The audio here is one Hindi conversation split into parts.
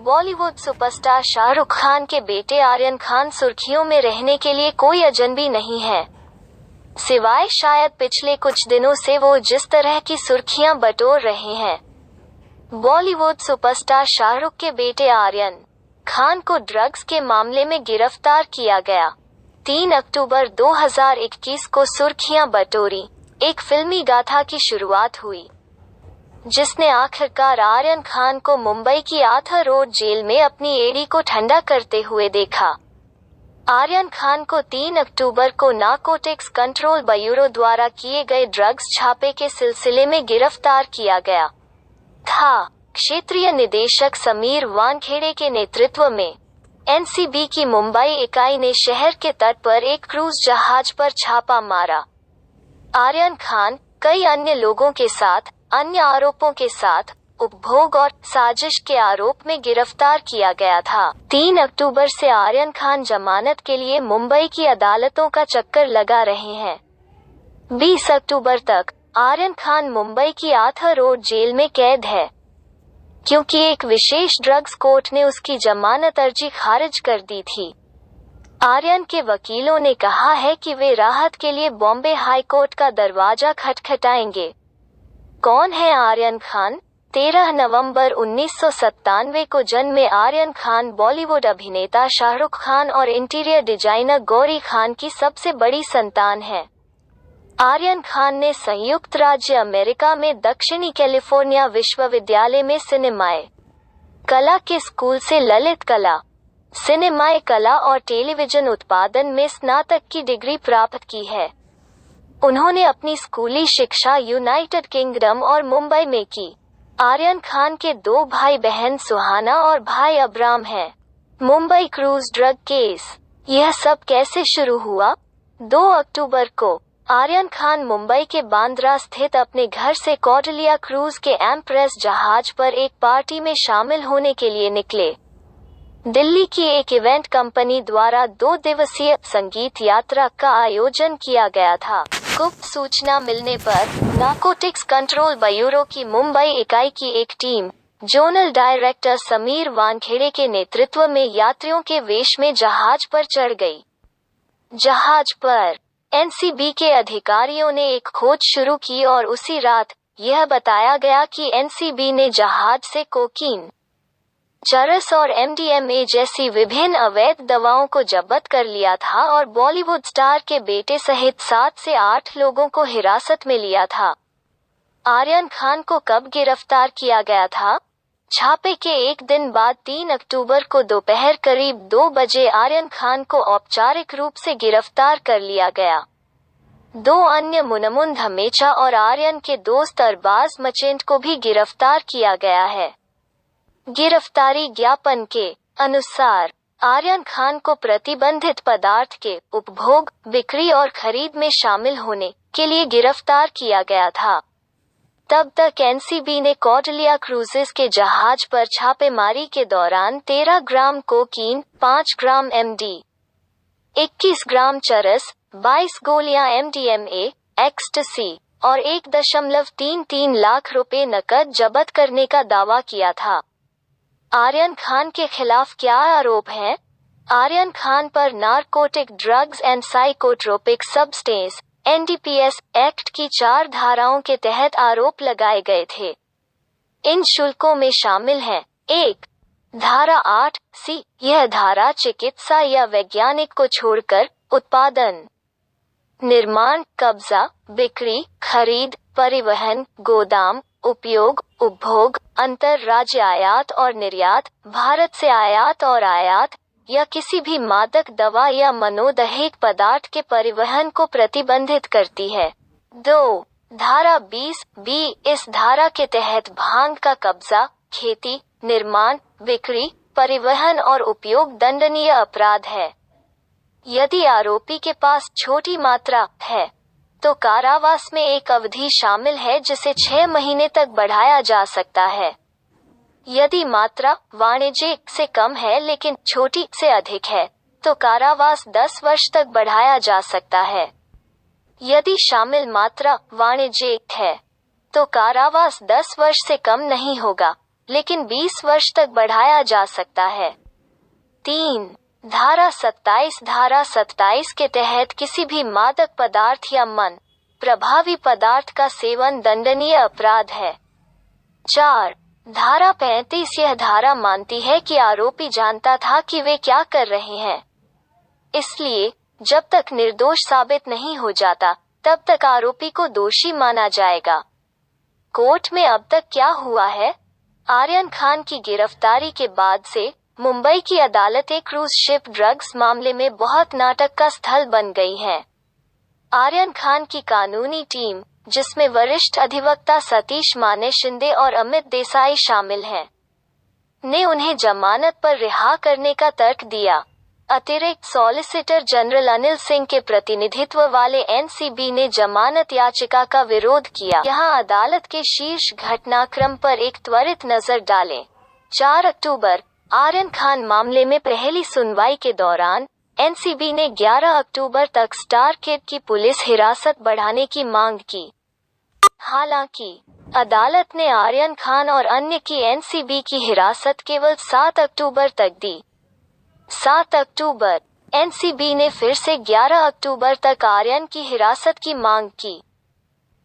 बॉलीवुड सुपरस्टार शाहरुख खान के बेटे आर्यन खान सुर्खियों में रहने के लिए कोई अजनबी नहीं है, सिवाय शायद पिछले कुछ दिनों से वो जिस तरह की सुर्खियां बटोर रहे हैं। बॉलीवुड सुपरस्टार शाहरुख के बेटे आर्यन खान को ड्रग्स के मामले में गिरफ्तार किया गया। 3 अक्टूबर 2021 को सुर्खियां बटोरी एक फिल्मी गाथा की शुरुआत हुई, जिसने आखिरकार आर्यन खान को मुंबई की आर्थर रोड जेल में अपनी एड़ी को ठंडा करते हुए देखा। आर्यन खान को 3 अक्टूबर को नारकोटिक्स कंट्रोल ब्यूरो द्वारा किए गए ड्रग्स छापे के सिलसिले में गिरफ्तार किया गया था। क्षेत्रीय निदेशक समीर वानखेड़े के नेतृत्व में एनसीबी की मुंबई इकाई ने शहर के तट पर एक क्रूज जहाज पर छापा मारा। आर्यन खान कई अन्य लोगों के साथ अन्य आरोपों के साथ उपभोग और साजिश के आरोप में गिरफ्तार किया गया था। 3 अक्टूबर से आर्यन खान जमानत के लिए मुंबई की अदालतों का चक्कर लगा रहे हैं। 20 अक्टूबर तक आर्यन खान मुंबई की आर्थर रोड जेल में कैद है, क्योंकि एक विशेष ड्रग्स कोर्ट ने उसकी जमानत अर्जी खारिज कर दी थी। आर्यन के वकीलों ने कहा है कि वे राहत के लिए बॉम्बे हाई कोर्ट का दरवाजा खटखटाएंगे। कौन है आर्यन खान? 13 नवंबर 1997 को जन्मे आर्यन खान बॉलीवुड अभिनेता शाहरुख खान और इंटीरियर डिजाइनर गौरी खान की सबसे बड़ी संतान है। आर्यन खान ने संयुक्त राज्य अमेरिका में दक्षिणी कैलिफोर्निया विश्वविद्यालय में सिनेमाए कला के स्कूल से ललित कला, सिनेमाए कला और टेलीविजन उत्पादन में स्नातक की डिग्री प्राप्त की है। उन्होंने अपनी स्कूली शिक्षा यूनाइटेड किंगडम और मुंबई में की। आर्यन खान के 2 भाई बहन सुहाना और भाई अब्राम हैं। मुंबई क्रूज ड्रग केस, यह सब कैसे शुरू हुआ? 2 अक्टूबर को आर्यन खान मुंबई के बांद्रा स्थित अपने घर से कौटिल्य क्रूज के एम्प्रेस जहाज पर एक पार्टी में शामिल होने के लिए निकले। दिल्ली की एक इवेंट कंपनी द्वारा 2 दिवसीय संगीत यात्रा का आयोजन किया गया था। गुप्त सूचना मिलने पर नारकोटिक्स कंट्रोल ब्यूरो की मुंबई इकाई की एक team zonal director Sameer Wankhede के नेतृत्व में यात्रियों के वेश में जहाज पर चढ़ गई। जहाज पर एनसीबी के अधिकारियों ने एक खोज शुरू की और उसी रात यह बताया गया कि एनसीबी ने जहाज से कोकीन, चरस और एमडीएमए जैसी विभिन्न अवैध दवाओं को जब्त कर लिया था और बॉलीवुड स्टार के बेटे सहित 7 से 8 लोगों को हिरासत में लिया था। आर्यन खान को कब गिरफ्तार किया गया था? छापे के एक दिन बाद 3 अक्टूबर को दोपहर करीब 2 बजे आर्यन खान को औपचारिक रूप से गिरफ्तार कर लिया गया। 2 अन्य मुनमुन धमेचा और आर्यन के दोस्त अरबाज मचेंट को भी गिरफ्तार किया गया है। गिरफ्तारी ज्ञापन के अनुसार आर्यन खान को प्रतिबंधित पदार्थ के उपभोग, बिक्री और खरीद में शामिल होने के लिए गिरफ्तार किया गया था। तब तक एनसीबी ने कौटिल्य क्रूजेस के जहाज पर छापेमारी के दौरान 13 ग्राम कोकीन, 5 ग्राम एमडी, 21 ग्राम चरस, 22 गोलियां एमडीएमए, एक्सटसी और 1.33 लाख रुपए नकद जब्त करने का दावा किया था। आर्यन खान के खिलाफ क्या आरोप हैं? आर्यन खान पर narcotic drugs and psychotropic substance NDPS act की 4 धाराओं के तहत आरोप लगाए गए थे। इन शुल्कों में शामिल हैं: 1. धारा 8C, यह धारा चिकित्सा या वैज्ञानिक को छोड़कर उत्पादन, निर्माण, कब्जा, बिक्री, खरीद, परिवहन, गोदाम, उपयोग, उपभोग, अंतर-राज्य आयात और निर्यात, भारत से आयात और आयात या किसी भी मादक दवा या मनोदहिक पदार्थ के परिवहन को प्रतिबंधित करती है। 2. धारा 20B, इस धारा के तहत भांग का कब्जा, खेती, निर्माण, बिक्री, परिवहन और उपयोग दंडनीय अपराध है। यदि आरोपी के पास छोटी मात्रा है तो कारावास में एक अवधि शामिल है जिसे 6 महीने तक बढ़ाया जा सकता है। यदि मात्रा वाणिज्यिक से कम है लेकिन छोटी से अधिक है तो कारावास 10 वर्ष तक बढ़ाया जा सकता है। यदि शामिल मात्रा वाणिज्यिक है तो कारावास 10 वर्ष से कम नहीं होगा, लेकिन 20 वर्ष तक बढ़ाया जा सकता है। 3. धारा 27 के तहत किसी भी मादक पदार्थ या मन प्रभावी पदार्थ का सेवन दंडनीय अपराध है। 4. धारा 35 यह धारा मानती है कि आरोपी जानता था कि वे क्या कर रहे हैं, इसलिए जब तक निर्दोष साबित नहीं हो जाता तब तक आरोपी को दोषी माना जाएगा। कोर्ट में अब तक क्या हुआ है? आर्यन खान की गिरफ्तारी के बाद से मुंबई की अदालतें क्रूज शिप ड्रग्स मामले में बहुत नाटक का स्थल बन गई हैं। आर्यन खान की कानूनी टीम, जिसमें वरिष्ठ अधिवक्ता सतीश माने शिंदे और अमित देसाई शामिल हैं, ने उन्हें जमानत पर रिहा करने का तर्क दिया। अतिरिक्त सॉलिसिटर जनरल अनिल सिंह के प्रतिनिधित्व वाले एनसीबी ने जमानत याचिका का विरोध किया। यहाँ अदालत के शीर्ष घटनाक्रम पर एक त्वरित नजर डालें। 4 अक्टूबर आर्यन खान मामले में पहली सुनवाई के दौरान एनसीबी ने 11 अक्टूबर तक स्टार किड की पुलिस हिरासत बढ़ाने की मांग की। हालांकि अदालत ने आर्यन खान और अन्य की एनसीबी की हिरासत केवल 7 अक्टूबर तक दी। 7 अक्टूबर एनसीबी ने फिर से 11 अक्टूबर तक आर्यन की हिरासत की मांग की।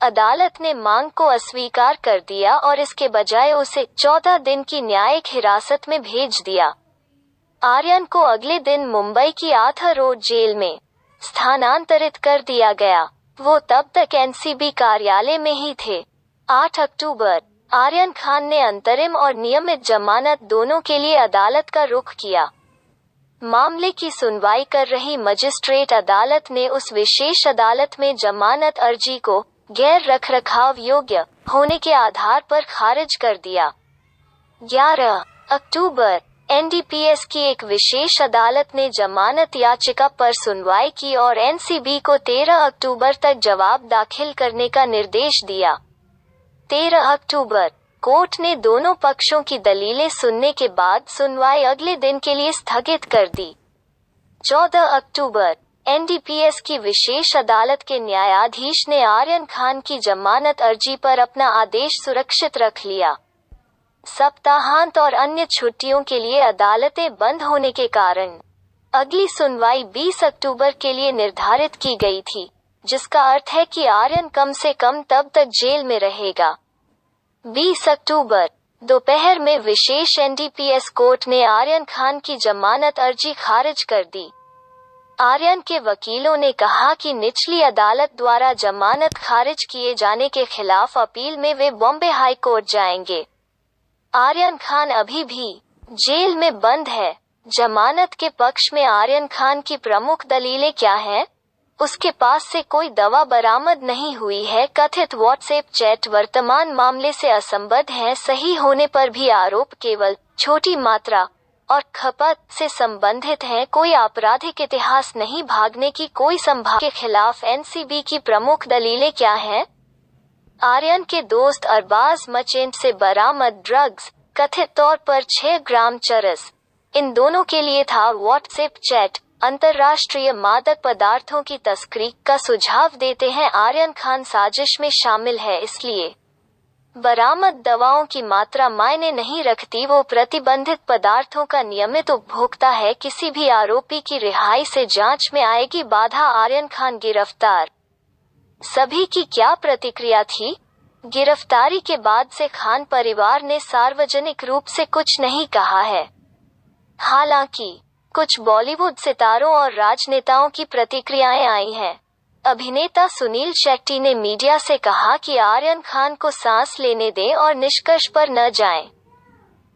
अदालत ने मांग को अस्वीकार कर दिया और इसके बजाय उसे 14 दिन की न्यायिक हिरासत में भेज दिया। आर्यन को अगले दिन मुंबई की आर्थर रोड जेल में स्थानांतरित कर दिया गया। वो तब तक एनसीबी कार्यालय में ही थे। 8 अक्टूबर आर्यन खान ने अंतरिम और नियमित जमानत दोनों के लिए अदालत का रुख किया। मामले की सुनवाई कर रही मजिस्ट्रेट अदालत ने उस विशेष अदालत में जमानत अर्जी को गैर रखरखाव योग्य होने के आधार पर खारिज कर दिया। 11 अक्टूबर एनडीपीएस की एक विशेष अदालत ने जमानत याचिका पर सुनवाई की और एनसीबी को 13 अक्टूबर तक जवाब दाखिल करने का निर्देश दिया। 13 अक्टूबर कोर्ट ने दोनों पक्षों की दलीलें सुनने के बाद सुनवाई अगले दिन के लिए स्थगित कर दी। 14 अक्टूबर एनडीपीएस की विशेष अदालत के न्यायाधीश ने आर्यन खान की जमानत अर्जी पर अपना आदेश सुरक्षित रख लिया। सप्ताहांत और अन्य छुट्टियों के लिए अदालतें बंद होने के कारण अगली सुनवाई 20 अक्टूबर के लिए निर्धारित की गई थी, जिसका अर्थ है कि आर्यन कम से कम तब तक जेल में रहेगा। 20 अक्टूबर दोपहर में विशेष एनडीपीएस कोर्ट ने आर्यन खान की जमानत अर्जी खारिज कर दी। आर्यन के वकीलों ने कहा कि निचली अदालत द्वारा जमानत खारिज किए जाने के खिलाफ अपील में वे बॉम्बे हाई कोर्ट जाएंगे। आर्यन खान अभी भी जेल में बंद है। जमानत के पक्ष में आर्यन खान की प्रमुख दलीलें क्या हैं? उसके पास से कोई दवा बरामद नहीं हुई है। कथित व्हाट्सएप चैट वर्तमान मामले से असंबद्ध हैं। सही होने पर भी आरोप केवल छोटी मात्रा और खपत से संबंधित हैं। कोई आपराधिक इतिहास नहीं, भागने की कोई संभावना के खिलाफ एनसीबी की प्रमुख दलीलें क्या हैं? आर्यन के दोस्त अरबाज मचेंट से बरामद ड्रग्स, कथित तौर पर 6 ग्राम चरस। इन दोनों के लिए था व्हाट्सएप चैट। अंतर्राष्ट्रीय मादक पदार्थों की तस्करी का सुझाव देते हैं आर्यन खान साजिश में शामिल है, इसलिए बरामद दवाओं की मात्रा मायने नहीं रखती। वो प्रतिबंधित पदार्थों का नियमित उपभोक्ता है। किसी भी आरोपी की रिहाई से जांच में आएगी बाधा। आर्यन खान गिरफ्तार। सभी की क्या प्रतिक्रिया थी? गिरफ्तारी के बाद से खान परिवार ने सार्वजनिक रूप से कुछ नहीं कहा है। हालांकि कुछ बॉलीवुड सितारों और राजनेताओं की प्रतिक्रियाएं आई हैं। अभिनेता सुनील शेट्टी ने मीडिया से कहा कि आर्यन खान को सांस लेने दें और निष्कर्ष पर न जाएं।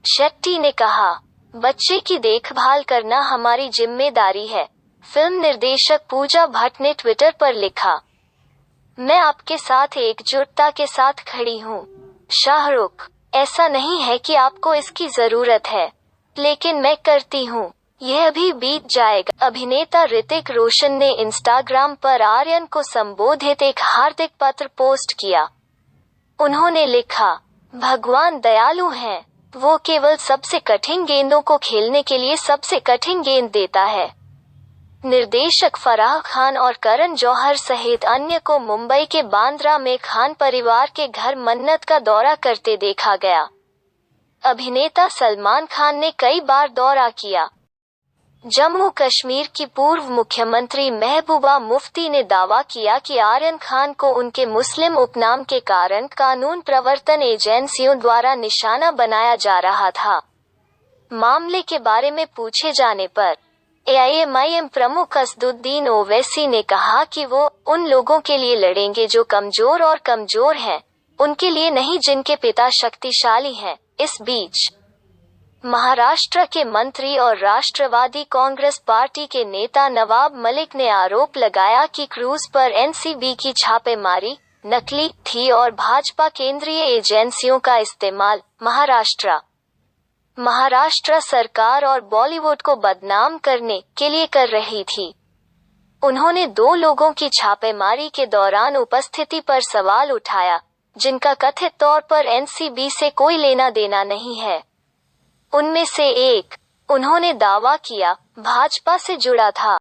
शेट्टी ने कहा, बच्चे की देखभाल करना हमारी जिम्मेदारी है। फिल्म निर्देशक पूजा भट्ट ने ट्विटर पर लिखा, मैं आपके साथ एकजुटता के साथ खड़ी हूँ। शाहरुख, ऐसा नहीं है कि आपको इसकी जरूरत है, लेकिन मैं करती हूँ। यह भी बीत जाएगा। अभिनेता ऋतिक रोशन ने इंस्टाग्राम पर आर्यन को संबोधित एक हार्दिक पत्र पोस्ट किया। उन्होंने लिखा, भगवान दयालु हैं। वो केवल सबसे कठिन गेंदों को खेलने के लिए सबसे कठिन गेंद देता है। निर्देशक फराह खान और करण जौहर सहित अन्य को मुंबई के बांद्रा में खान परिवार के घर मन्नत का दौरा करते देखा गया। अभिनेता सलमान खान ने कई बार दौरा किया। जम्मू कश्मीर की पूर्व मुख्यमंत्री महबूबा मुफ्ती ने दावा किया कि आर्यन खान को उनके मुस्लिम उपनाम के कारण कानून प्रवर्तन एजेंसियों द्वारा निशाना बनाया जा रहा था। मामले के बारे में पूछे जाने पर एआईएमआईएम प्रमुख असदुद्दीन ओवैसी ने कहा कि वो उन लोगों के लिए लड़ेंगे जो कमजोर और कमजोर हैं, उनके लिए नहीं जिनके पिता शक्तिशाली हैं। इस बीच महाराष्ट्र के मंत्री और राष्ट्रवादी कांग्रेस पार्टी के नेता नवाब मलिक ने आरोप लगाया कि क्रूज पर एनसीबी की छापेमारी नकली थी और भाजपा केंद्रीय एजेंसियों का इस्तेमाल महाराष्ट्र सरकार और बॉलीवुड को बदनाम करने के लिए कर रही थी। उन्होंने 2 लोगों की छापेमारी के दौरान उपस्थिति पर सवाल उठाया, जिनका कथित तौर पर एनसीबी से कोई लेना देना नहीं है। उनमें से एक, उन्होंने दावा किया, भाजपा से जुड़ा था।